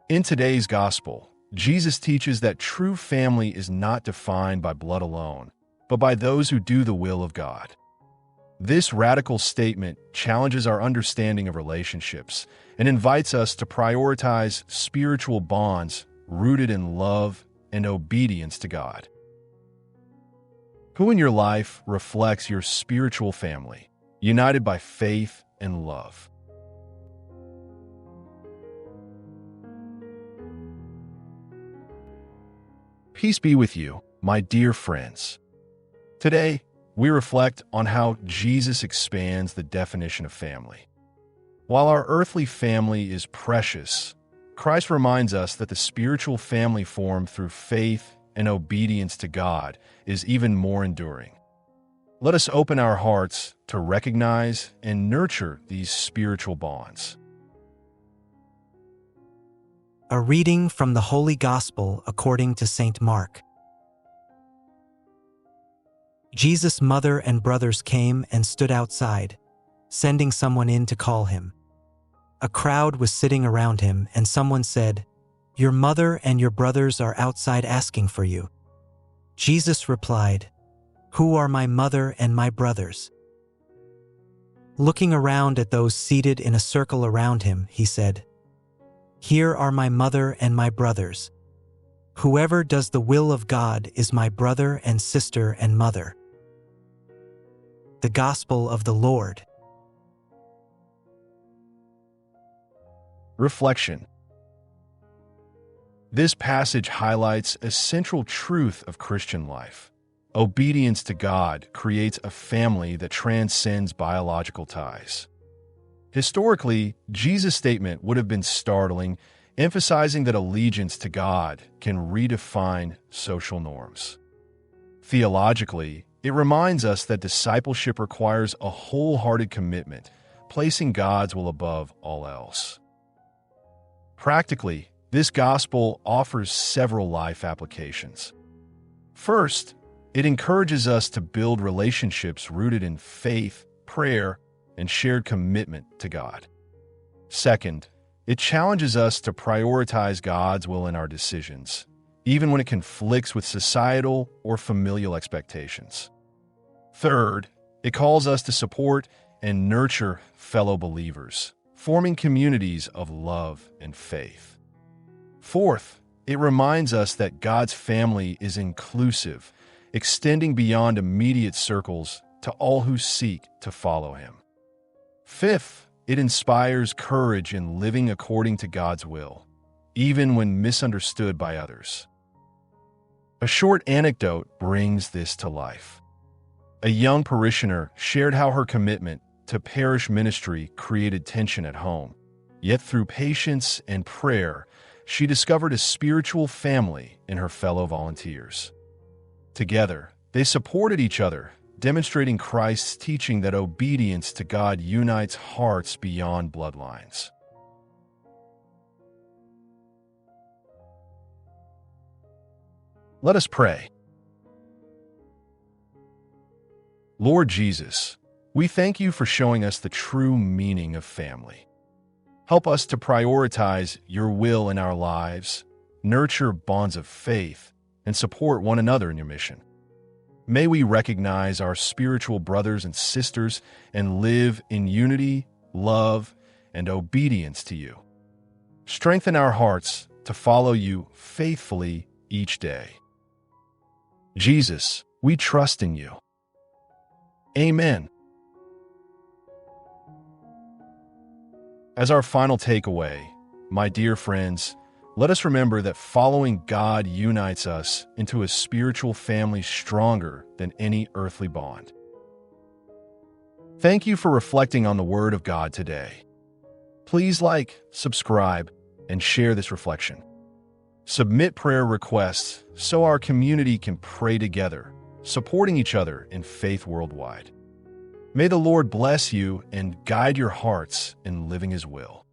In today's gospel, Jesus teaches that true family is not defined by blood alone, but by those who do the will of God. This radical statement challenges our understanding of relationships and invites us to prioritize spiritual bonds rooted in love and obedience to God. Who in your life reflects your spiritual family, united by faith and love? Peace be with you, my dear friends. Today, we reflect on how Jesus expands the definition of family. While our earthly family is precious, Christ reminds us that the spiritual family formed through faith and obedience to God is even more enduring. Let us open our hearts to recognize and nurture these spiritual bonds. A reading from the Holy Gospel according to St. Mark. Jesus' mother and brothers came and stood outside, sending someone in to call him. A crowd was sitting around him, and someone said, "Your mother and your brothers are outside asking for you." Jesus replied, "Who are my mother and my brothers?" Looking around at those seated in a circle around him, he said, "Here are my mother and my brothers. Whoever does the will of God is my brother and sister and mother." The Gospel of the Lord. Reflection. This passage highlights a central truth of Christian life. Obedience to God creates a family that transcends biological ties. Historically, Jesus' statement would have been startling, emphasizing that allegiance to God can redefine social norms. Theologically, it reminds us that discipleship requires a wholehearted commitment, placing God's will above all else. Practically, this gospel offers several life applications. First, it encourages us to build relationships rooted in faith, prayer, and shared commitment to God. Second, it challenges us to prioritize God's will in our decisions, even when it conflicts with societal or familial expectations. Third, it calls us to support and nurture fellow believers, forming communities of love and faith. Fourth, it reminds us that God's family is inclusive, extending beyond immediate circles to all who seek to follow Him. Fifth, it inspires courage in living according to God's will, even when misunderstood by others. A short anecdote brings this to life. A young parishioner shared how her commitment to parish ministry created tension at home. Yet through patience and prayer, she discovered a spiritual family in her fellow volunteers. Together, they supported each other, demonstrating Christ's teaching that obedience to God unites hearts beyond bloodlines. Let us pray. Lord Jesus, we thank you for showing us the true meaning of family. Help us to prioritize your will in our lives, nurture bonds of faith, and support one another in your mission. May we recognize our spiritual brothers and sisters and live in unity, love, and obedience to you. Strengthen our hearts to follow you faithfully each day. Jesus, we trust in you. Amen. As our final takeaway, my dear friends, let us remember that following God unites us into a spiritual family stronger than any earthly bond. Thank you for reflecting on the Word of God today. Please like, subscribe, and share this reflection. Submit prayer requests so our community can pray together, supporting each other in faith worldwide. May the Lord bless you and guide your hearts in living His will.